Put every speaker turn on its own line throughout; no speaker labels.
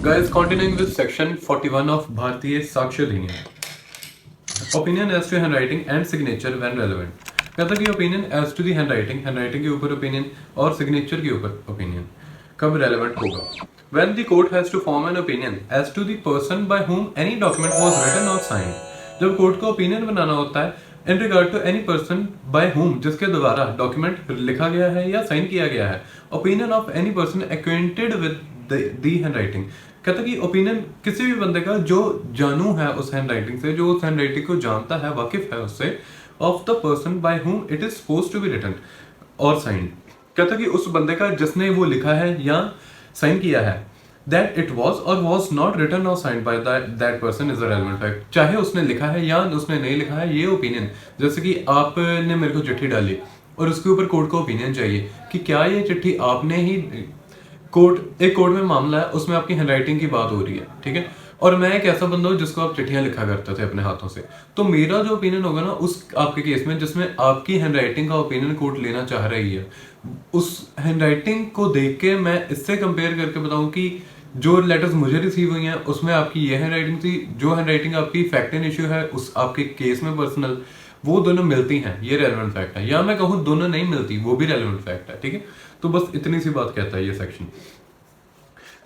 Guys, continuing with section 41 of भारतीय साक्ष्य अधिनियम, opinion as to handwriting and signature when relevant। कहता कि opinion as to the handwriting के ऊपर opinion और signature के ऊपर opinion कब relevant होगा? When the court has to form an opinion as to the person by whom any document was written or signed। जब कोर्ट को opinion बनाना होता है in regard to any person by whom, जिसके द्वारा document लिखा गया है या साइन किया गया है, opinion of any person acquainted with the handwriting। कहता कि ओपिनियन किसी भी बंदे का जो जानू है उस हैंडराइटिंग से, जो उस हैंडराइटिंग को जानता है, वाकिफ है उससे, of the person by whom it is supposed to be written और साइंड। कहता कि उस बंदे का जिसने वो लिखा है या साइन किया है, दैट इट वाज और वाज नॉट रिटन और signed by that person is a relevant fact. चाहे उसने लिखा है या उसने नहीं लिखा है, ये ओपिनियन, जैसे कि आपने मेरे को चिट्ठी डाली और उसके ऊपर कोर्ट को ओपिनियन चाहिए कि क्या ये चिट्ठी आपने ही, एक कोर्ट में मामला है, उसमें आपकी हैंडराइटिंग की बात हो रही है, ठीक है, और मैं एक ऐसा बंदा हूँ जिसको आप चिट्ठियां लिखा करते थे अपने हाथों से, तो मेरा जो ओपिनियन होगा ना उस आपके केस में जिसमें आपकी हैंडराइटिंग का ओपिनियन कोर्ट लेना चाह रही है, उस हैंडराइटिंग को देख के मैं इससे कंपेयर करके बताऊं कि जो लेटर्स मुझे रिसीव हुई हैं उसमें आपकी ये हैंडराइटिंग थी, जो हैंडराइटिंग आपकी फैक्ट एंड इश्यू है उस आपके केस में पर्सनल, वो दोनों मिलती हैं, ये रेलेवेंट फैक्ट है। या मैं कहूँ दोनों नहीं मिलती, वो भी रेलेवेंट फैक्ट है, ठीक है। तो बस इतनी सी बात कहता है ये section.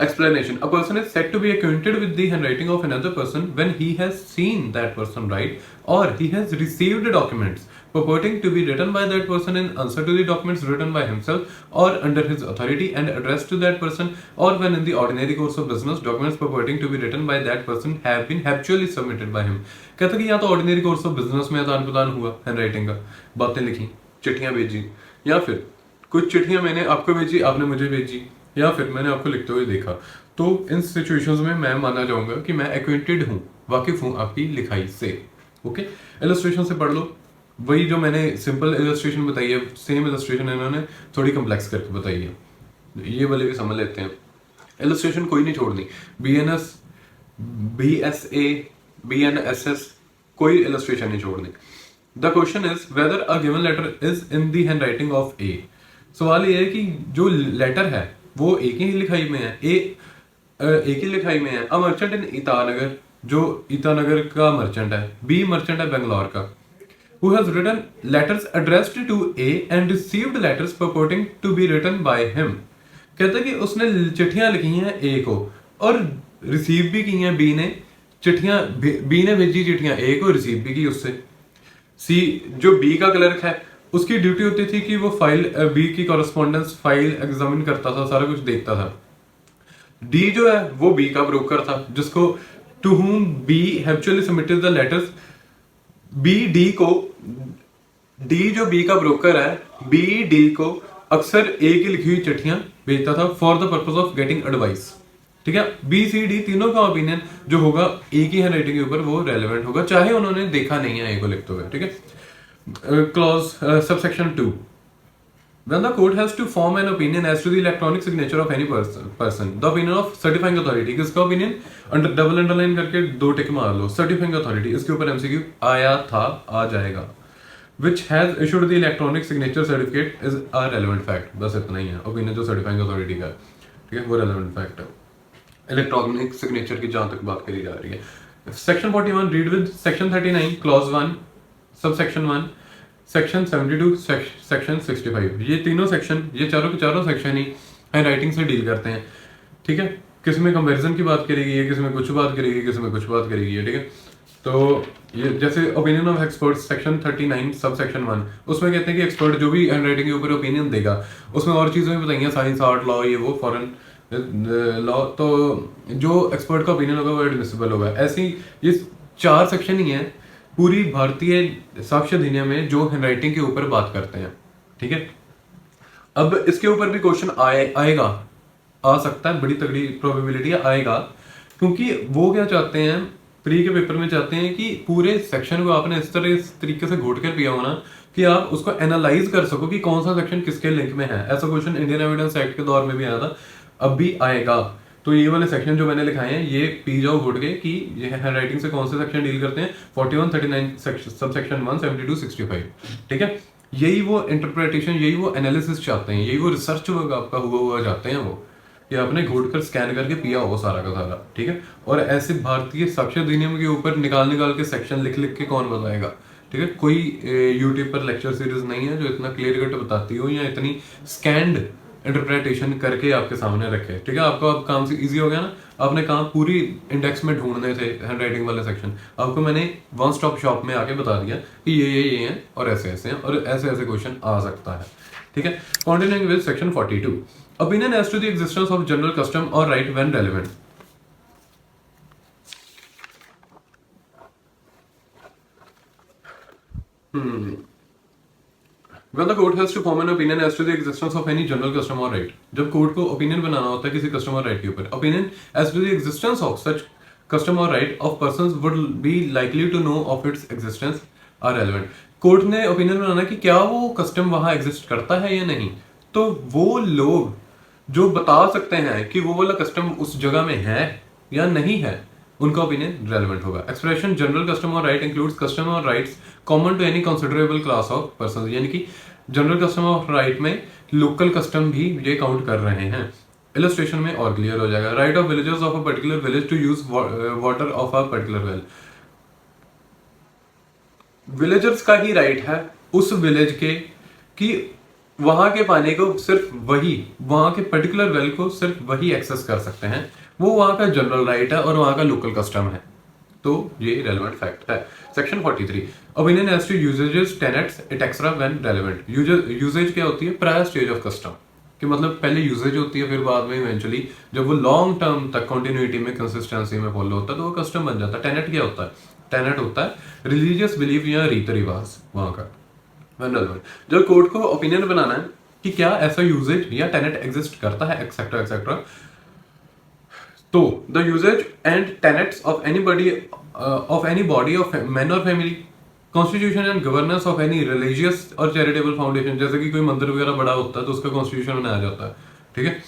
Explanation: A person is said to be acquainted with the handwriting of another person when he has seen that person write, or he has received documents purporting to be written by that person in answer to the documents written by himself or under his authority and addressed to that person, or when in the ordinary course of business documents purporting to be written by that person have been habitually submitted by him। कहता कि या तो ordinary course of business में आदान प्रदान हुआ handwriting का, बातें लिखी, चिट्ठियां भेजी, या फिर कुछ चिट्ठियां मैंने आपको भेजी, आपने मुझे भेजी, या फिर मैंने आपको लिखते हुए देखा। तो इन सिचुएशंस में मैं माना जाऊंगा कि मैं एक्वेंटेड हूँ, वाकिफ हूँ आपकी लिखाई से। ओके, इलस्ट्रेशन से पढ़ लो, वही जो मैंने सिंपल इलस्ट्रेशन बताई है, सेम इलस्ट्रेशन इन्होंने थोड़ी कम्प्लेक्स करके बताई है, ये वाले भी समझ लेते हैं। इलस्ट्रेशन कोई नहीं छोड़नी, BNS, BSA, BNSS, कोई इलस्ट्रेशन नहीं छोड़नी। The question is whether a given letter is in the handwriting of A. सवाल ये है कि जो लेटर है वो एक ही लिखाई में है, एक ही लिखाई में है। अ मर्चेंट इन ईटानगर, जो ईटानगर का मर्चेंट है, बी मर्चेंट है बेंगलोर का, who has written letters addressed to A and received letters purporting to be written by him। कहता है कि उसने चिट्ठियां लिखी हैं ए को और रिसीव भी की हैं बी ने, चिट्ठियां बी ने भेजी चिट्ठियां ए को, रिसीव भी की उससे। सी जो बी का क्लर्क है उसकी ड्यूटी होती थी कि वो फाइल, बी की कॉरेस्पॉन्डेंस फाइल एग्जामिन करता था, सारा कुछ देखता था। डी जो है वो बी का ब्रोकर था, जिसको to whom B habitually submitted the letters. D जो बी का ब्रोकर है, बी डी को अक्सर ए की लिखी हुई चिट्ठियां भेजता था for the purpose of getting advice, ठीक है। बी सी डी तीनों का ओपिनियन जो होगा ए की हैंडराइटिंग के ऊपर वो रेलेवेंट होगा, चाहे उन्होंने देखा नहीं है ए को लिखते हुए, ठीक है। Clause subsection 2, when the court has to form an opinion as to the electronic signature of any person, the opinion of certifying authority, किसका opinion, अंडर डबल अंडरलाइन करके दो टिक मार लो, certifying authority, इसके ऊपर MCQ आया था, आ जाएगा, which has issued the electronic signature certificate is a relevant fact। बस इतना ही है opinion जो certifying authority का है, ठीक है, वो relevant fact है। इलेक्ट्रॉनिक सिग्नेचर की जहां तक बात करी जा रही है। Section 41 read with section 39 clause 1 subsection 1, section 72, section 65, ये तीनों सेक्शन, ये चारों के चारों सेक्शन ही हैंडराइटिंग से डील करते हैं, ठीक है। किसी में कंपैरिजन की बात करेगी है, किसी में कुछ बात करेगी, किसी में कुछ बात करेगी है, ठीक है। तो ये जैसे opinion of expert section 39 sub section 1, उसमें कहते हैं कि एक्सपर्ट जो भी हैंडराइटिंग के ऊपर ओपिनियन देगा उसमें और चीज़ें भी बताइए, साइंस, आर्ट, लॉ, ये वो, फॉरेन लॉ, तो जो एक्सपर्ट का ओपिनियन होगा वो एडमिसिबल होगा। ऐसी ये 4 सेक्शन ही हैं पूरी भारतीय साक्ष्य अधिनियम में जो हैंडराइटिंग के ऊपर बात करते हैं, ठीक है। अब इसके ऊपर भी क्वेश्चन आएगा, आ सकता है, बड़ी तगड़ी प्रोबेबिलिटी आएगा, क्योंकि वो क्या चाहते हैं, प्री के पेपर में चाहते हैं कि पूरे सेक्शन को आपने इस तरीके से घोट कर पिया होना कि आप उसको एनालाइज कर सको कि कौन सा सेक्शन किसके लिंक में है। ऐसा क्वेश्चन इंडियन एविडेंस एक्ट के दौर में भी आया था, अब भी आएगा। तो ये वाले सेक्शन जो मैंने लिखाए हैं ये पी जाओ घोट के कि ये हैंडराइटिंग से कौन से सेक्शन डील करते हैं, 41, 39 सब सेक्शन 1, 72, 65, ठीक है। यही वो इंटरप्रिटेशन, यही वो एनालिसिस चाहते हैं, यही वो रिसर्च वर्क आपका हुआ चाहते हैं वो, या आपने घोट कर स्कैन करके पिया हो सारा का सारा, ठीक है। और ऐसे भारतीय साक्ष्य अधिनियम के ऊपर निकाल निकाल के सेक्शन लिख लिख के कौन बताएगा, ठीक है। कोई यूट्यूब पर लेक्चर सीरीज नहीं है जो इतना क्लियर कट बताती हो या इतनी स्कैंड इंटरप्रिटेशन करके आपके सामने रखे, ठीक है। आपको अब काम से इजी हो गया ना, आपने कहा पूरी इंडेक्स में ढूंढने थे हैंडराइटिंग वाले सेक्शन, आपको मैंने वन स्टॉप शॉप में आके बता दिया कि ये हैं और ऐसे ऐसे हैं और ऐसे ऐसे क्वेश्चन आ सकता है, ठीक है। Continuing with section 42, opinion as to the existence of general custom और right when relevant. When the court has to form an opinion as to the existence of any general custom or right, जब court को opinion बनाना होता है किसी custom और right के ऊपर, opinion as to the existence of such custom or right of persons would be likely to know of its existence are relevant। Court ने opinion बनाना कि क्या वो कस्टम वहां एग्जिस्ट करता है या नहीं, तो वो लोग जो बता सकते हैं कि वो वाला कस्टम उस जगह में है या नहीं है, उनका ओपिनियन रेलेवेंट होगा। एक्सप्रेशन जनरल कस्टम और राइट इंक्लूड्स कस्टम और rights common to any considerable class of person, यानी कि जनरल कस्टम और राइट में लोकल कस्टम भी ये काउंट कर रहे हैं। इलस्ट्रेशन में और क्लियर हो जाएगा। Right of villagers of a particular village to use water of a particular well, villagers का ही राइट है उस विलेज के कि वहां के पानी को सिर्फ वही, वहां के पर्टिकुलर वेल को सिर्फ वही एक्सेस कर सकते हैं, वो वहां का जनरल राइट है और वहां का लोकल कस्टम है, तो ये रेलेवेंट फैक्ट है। Section 43, opinion as to usages tenets etcetera when relevant. Usage क्या होती है, प्रायर स्टेज ऑफ कस्टम, कि मतलब पहले यूजेज होती है फिर बाद में इवेंचुअली जब वो लॉन्ग टर्म तक कंटिन्यूटी में कंसिस्टेंसी में फॉलो होता है तो वो कस्टम बन जाता है। टेनेट क्या होता है, टेनेट होता है रिलीजियस बिलीफ या रीत रिवाज वहां का। व्हेन रेलेवेंट, जब कोर्ट को ओपिनियन बनाना है कि क्या ऐसा यूजेज या टेनेट एग्जिस्ट करता है एक्सेट्रा एक्सेट्रा, तो the usages and tenets of any body of man और family, constitution and governance of any religious और चैरिटेबल फाउंडेशन, जैसे कि कोई मंदिर वगैरह बड़ा होता है तो उसका कॉन्स्टिट्यूशन बनाया जाता है, ठीक है,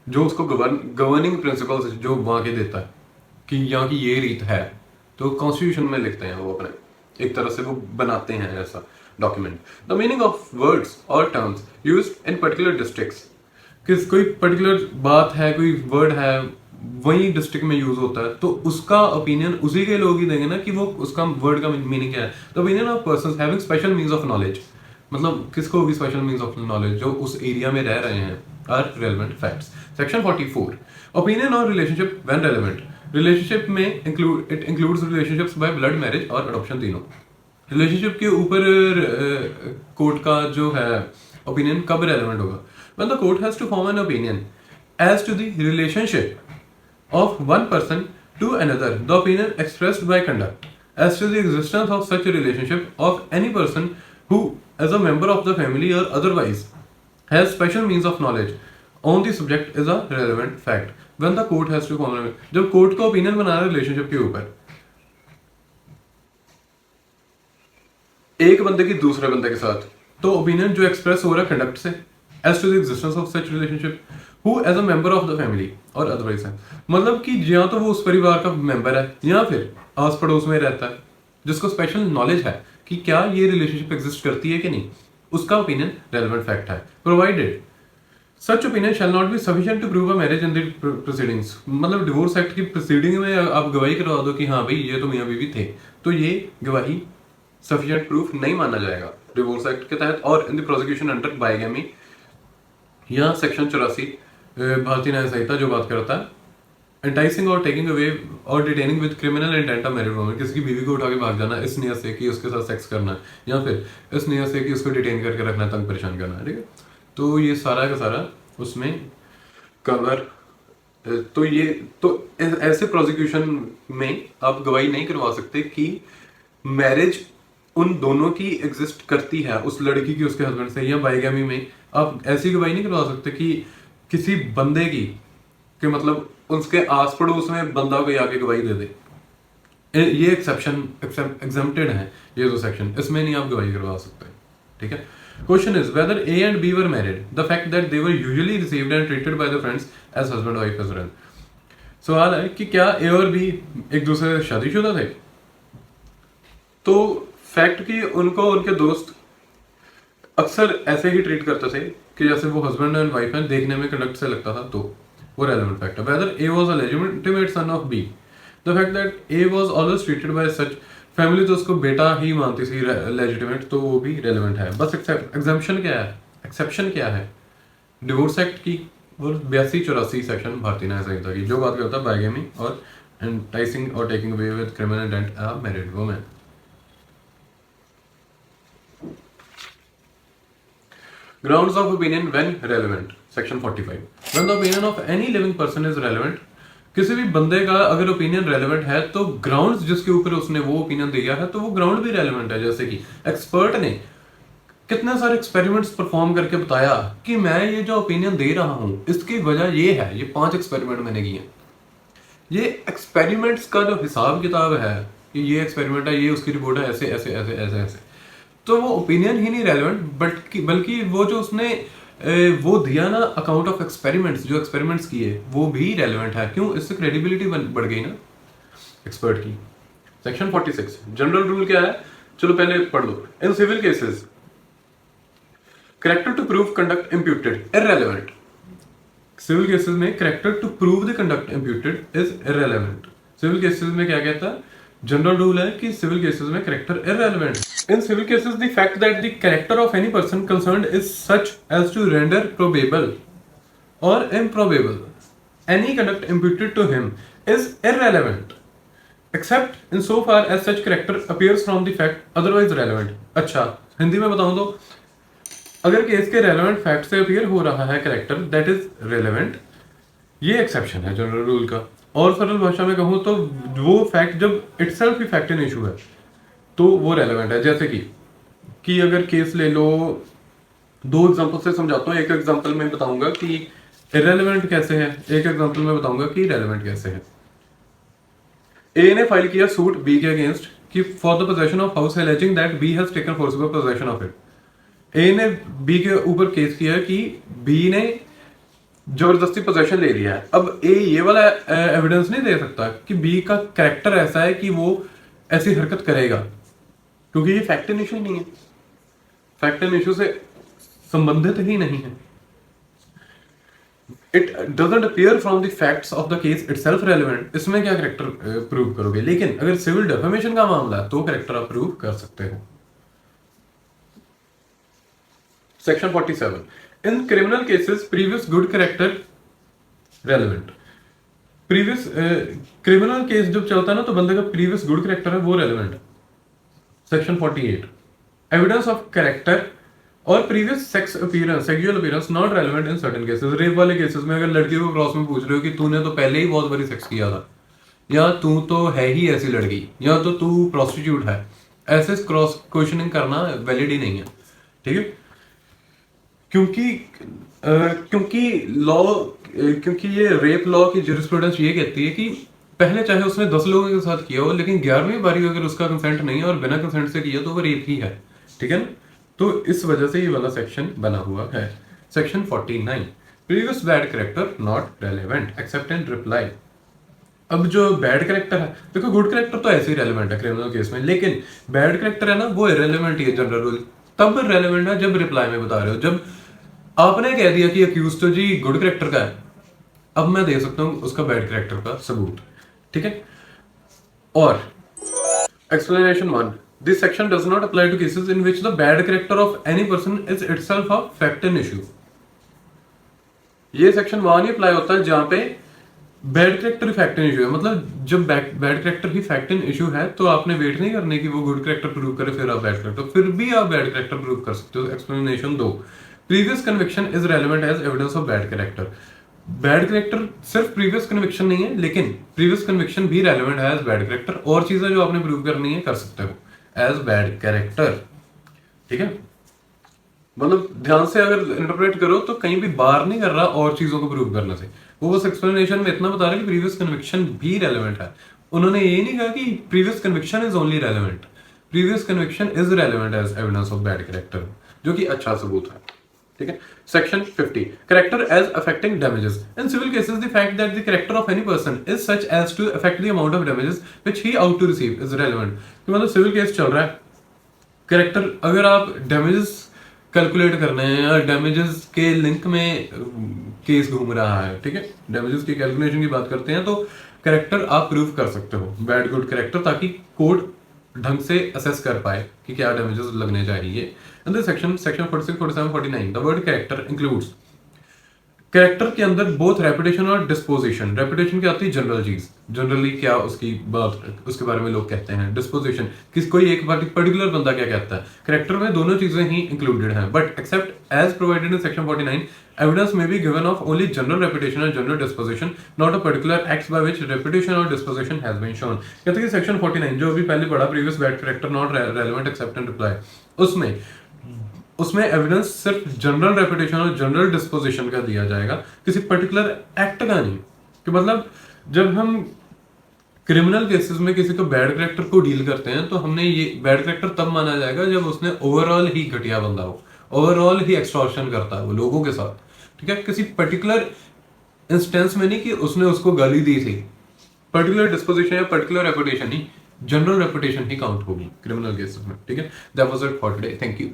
जो उसको गवर्निंग प्रिंसिपल्स जो वहां के देता है कि यहाँ की ये रीत है, तो कॉन्स्टिट्यूशन में लिखते हैं वो अपने, एक तरह से वो बनाते हैं ऐसा document. The meaning of words और terms used in particular districts, किस कोई पर्टिकुलर बात है, कोई वर्ड है वही डिस्ट्रिक्ट में यूज होता है, तो उसका ओपिनियन उसी के लोग ही देंगे ना कि वो उसका वर्ड का मीनिंग क्या है। The opinion of persons having special means of knowledge, मतलब किसको होगी स्पेशल मींस ऑफ नॉलेज, जो उस एरिया में रह रहे हैं, are relevant facts. Section 44, opinion और रिलेशनशिप व्हेन रेलेवेंट। रिलेशनशिप में it includes relationships by blood, marriage और अडॉप्शन, तीनों। रिलेशनशिप के ऊपर कोर्ट का जो है ओपिनियन कब रेलेवेंट होगा, when the court has to form an opinion as to the relationship of one person to another, the opinion expressed by conduct as to the existence of such a relationship of any person who as a member of the family or otherwise has special means of knowledge on the subject is a relevant fact when the court has to form। जब court को opinion बनाना है relationship के ऊपर, एक बंदे की दूसरे बंदे के साथ, तो ओपिनियन जो एक्सप्रेस हो रहा है कंडक्ट से as to the existence of such relationship who as a member of the family और otherwise है, मतलब कि या तो वो उस परिवार का मेंबर है या फिर आस पड़ोस में रहता है जिसको स्पेशल नॉलेज है कि क्या ये रिलेशनशिप एग्जिस्ट करती है कि नहीं, उसका ओपिनियन रेलेवेंट फैक्ट है। Provided such opinion shall not be sufficient to prove a marriage in the proceedings, मतलब डिवोर्स एक्ट की प्रोसीडिंग में आप गवाही करवा दो कि हाँ भाई ये तो मियां बीवी थे, तो ये गवाही सफिशिएंट प्रूफ नहीं माना जाएगा डिवोर्स एक्ट के तहत। और in the prosecution under bigamy या सेक्शन 84 भारतीय न्याय संहिता जो बात करता है एंटाइसिंग और टेकिंग अवे और detaining with criminal intent of married woman, किसी की बीवी को उठा के भाग जाना इस नियत से कि उसके साथ सेक्स करना है या फिर इस नियत से कि उसको डिटेन करके रखना है, तंग परेशान करना है, ठीक है। तो ये सारा का सारा उसमें कवर, तो ये तो ऐसे प्रोसिक्यूशन में आप गवाही नहीं करवा सकते कि मैरिज उन दोनों की एग्जिस्ट करती है, उस लड़की की उसके हस्बैंड से, या बाइगैमी में आप ऐसी गवाही नहीं करवा सकते कि किसी बंदे की कि मतलब उसके आस पड़ोस में बंदा कोई आके गवाही दे दे। ये एक्सेप्शन एग्जेम्प्टेड है ये जो सेक्शन, इसमें नहीं आप गवाही करवा सकते, ठीक है। Question is whether A and B were married, the fact that they were usually received and treated by the friends as husband wife as well. सवाल है कि क्या ए और बी एक दूसरे से शादीशुदा थे, तो फैक्ट कि उनको उनके दोस्त अक्सर ऐसे ही ट्रीट करते थे कि जैसे वो हस्बैंड एंड वाइफ है, देखने में कंडक्ट से लगता था, तो वो रेलेवेंट फैक्ट है। Whether A was a legitimate son of B, the fact that A was always treated by such, family तो उसको बेटा ही मानती थी लेजिटिमेट, तो वो भी रेलेवेंट है। बस एग्जाम्पशन क्या है, एक्सेप्शन क्या है, डिवोर्स एक्ट की और 82-84 सेक्शन भारतीय न्याय संहिता की, जो बात करता है बाइगेमी और एंटाइसिंग और taking away with criminal intent a married woman. Grounds of opinion when relevant, section 45. When the opinion of any living person is relevant, किसी भी बंदे का अगर ओपिनियन रेलेवेंट है तो ग्राउंड्स जिसके ऊपर उसने वो ओपिनियन दिया है तो वो ग्राउंड भी रेलेवेंट है। जैसे कि एक्सपर्ट ने कितने सारे एक्सपेरिमेंट्स परफॉर्म करके बताया कि मैं ये जो ओपिनियन दे रहा हूं इसकी वजह ये है, ये 5 एक्सपेरिमेंट मैंने किए। ये एक्सपेरिमेंट्स का जो हिसाब किताब है कि ये एक्सपेरिमेंट है, ये उसकी रिपोर्ट है, ऐसे ऐसे ऐसे ऐसे ऐसे, तो वो ओपिनियन ही नहीं रेलेवेंट, बल्कि वो जो उसने वो दिया ना अकाउंट ऑफ एक्सपेरिमेंट्स, जो एक्सपेरिमेंट्स किए वो भी रेलेवेंट है। क्यों? इससे क्रेडिबिलिटी बढ़ गई ना एक्सपर्ट की। सेक्शन 46 जनरल रूल क्या है, चलो पहले पढ़ लो। In civil cases character to prove conduct imputed irrelevant, civil cases में character to prove the conduct imputed is irrelevant. Civil cases में क्या कहता है, जनरल रूल है कि सिविल केसेस में character irrelevant. In civil cases, the fact that the character of any person concerned is such as to render probable or improbable any conduct imputed to him is irrelevant, except in so far as such character appears from the fact otherwise relevant. अच्छा, हिंदी में बताऊं तो अगर case के relevant fact से appear हो रहा है कैरेक्टर दैट इज रेलेवेंट, ये एक्सेप्शन है जनरल रूल का। और सरल भाषा में कहूं तो वो फैक्ट जब itself he fact in issue है तो वो रेलेवेंट है। जैसे कि अगर केस ले लो, 2 एग्जांपल से समझाता हूँ। एक एग्जांपल में बताऊंगा कि इररेलेवेंट कैसे है, एक एग्जांपल में बताऊंगा कि रेलेवेंट कैसे है। ए ने फाइल किया सूट बी के अगेंस्ट कि for the possession of house alleging that B has taken forcible possession of it. A ने बी के ऊपर केस किया कि बी ने जबरदस्ती पोजेशन ले लिया है। अब ए ये वाला एविडेंस नहीं दे सकता कि बी का कैरेक्टर ऐसा है कि वो ऐसी हरकत करेगा, क्योंकि ये फैक्ट इन इशू नहीं है, फैक्ट इन इशू से संबंधित ही नहीं है। It doesn't appear from the facts of the case itself relevant. इसमें क्या कैरेक्टर प्रूव करोगे? लेकिन अगर सिविल डेफेमेशन का मामला है तो कैरेक्टर आप प्रूव कर सकते हो। Section 47 in criminal cases previous good character relevant. Previous criminal case जब चलता है ना तो बंदे का प्रीवियस गुड कैरेक्टर है वो रेलेवेंट है। सेक्शन 48 एविडेंस ऑफ कैरेक्टर और previous sex appearance, sexual appearance not relevant in certain cases. Rape वाले केसेस में अगर लड़की को क्रॉस में पूछ रहे हो कि तूने तो पहले ही बहुत बारी सेक्स किया था, या तू तो है ही ऐसी लड़की, या तो तू प्रोस्टिट्यूट है, ऐसे क्रॉस क्वेश्चनिंग करना वैलिड ही नहीं है। ठीक है, क्योंकि ये रेप लॉ की जूरिस्प्रूडेंस ये कहती है कि पहले चाहे उसने 10 लोगों के साथ किया हो, लेकिन 11वीं बारी अगर उसका कंसेंट नहीं है और बिना कंसेंट से किया तो वो रेप ही है। ठीक है ना, तो इस वजह से ये वाला सेक्शन बना हुआ है। Section 49 previous bad character not relevant accept in reply. अब जो बैड कैरेक्टर है, देखो गुड कैरेक्टर तो ऐसे ही रेलेवेंट है क्रिमिनल केस में, लेकिन बैड कैरेक्टर है ना वो इररेलेवेंट ही है। जनरल रूल तब रेलेवेंट है जब रिप्लाई में बता रहे हो, जब आपने कह दिया कि अक्यूज तो जी गुड कैरेक्टर का है, अब मैं दे सकता हूं उसका बैड कैरेक्टर का सबूत। ठीक है, और explanation 1 this section does not apply to cases in which the bad character of any person is itself a fact in issue. ये सेक्शन 1 ही अप्लाई होता है जहां पे बैड कैरेक्टर ही फैक्ट इन इशू है। मतलब जब बैड कैरेक्टर ही फैक्ट इन इशू है तो आपने वेट नहीं करने की वो गुड कैरेक्टर प्रूव करे फिर आप बैड कैरेक्टर, फिर भी आप बैड कैरेक्टर प्रूव कर सकते हो। Explanation 2 previous conviction is relevant as evidence of bad character. Bad character सिर्फ प्रीवियस कन्विक्शन नहीं है, लेकिन प्रीवियस कन्विक्शन भी रेलेवेंट है एज बैड कैरेक्टर। और चीजें जो आपने प्रूव करनी है कर सकते हो एज बैड कैरेक्टर। ठीक है, मतलब ध्यान से अगर इंटरप्रेट करो तो कहीं भी बार नहीं कर रहा और चीजों को प्रूव करने से, वो बस एक्सप्लेनेशन में इतना बता रहा है कि प्रीवियस कन्विक्शन भी रेलेवेंट है। उन्होंने ये नहीं कहा कि previous conviction is only relevant, previous conviction is relevant as evidence of bad character, जो कि अच्छा सबूत है। ठीक है, section 50 character as affecting damages in civil cases the fact that the character of any person is such as to affect the amount of damages which he ought to receive is relevant. मतलब civil case चल रहा है, character अगर आप damages calculate करने हैं या damages के लिंक में केस घूम रहा है, ठीक है, डैमेजेस की कैलकुलेशन की बात करते हैं तो करेक्टर आप प्रूव कर सकते हो, बैड गुड करेक्टर, ताकि कोड ढंग से असेस कर पाए कि क्या डैमेजेस लगने चाहिए। In this section 46, 47, 49 the word character includes, character के अंदर बोथ रेपुटेशन और डिस्पोजिशन। रेपुटेशन क्या आती है? जनरल चीज, जनरली क्या उसकी बात, उसके बारे में लोग कहते हैं। डिस्पोजिशन किस कोई एक पर्टिकुलर बंदा क्या कहता है। कैरेक्टर में दोनों चीजें ही इंक्लूडेड हैं, but except as provided in section 49 evidence में be given of only general reputation और general disposition, not a particular acts by which reputation और डिस्पोजिशन हैज बीन शोन। कहते हैं कि सेक्शन 49 जो अभी पहले पढ़ा, previous bad character not relevant except and reply, उसमें एविडेंस सिर्फ जनरल रेपुटेशन और जनरल डिस्पोजिशन का दिया जाएगा, किसी पर्टिकुलर एक्ट का नहीं। कि मतलब जब हम क्रिमिनल केसेस में किसी को बैड कैरेक्टर को डील करते हैं तो हमने ये बैड कैरेक्टर तब माना जाएगा जब उसने ओवरऑल ही घटिया बंदा हो, ओवरऑल ही एक्सटॉर्शन करता है वो लोगों के साथ, ठीक है, किसी पर्टिकुलर इंस्टेंस में नहीं कि उसने उसको गाली दी थी। पर्टिकुलर डिस्पोजिशन या पर्टिकुलर रेपुटेशन ही, जनरल रेपुटेशन ही काउंट होगी क्रिमिनल केसेस में, ठीक है। That was it for today, thank you.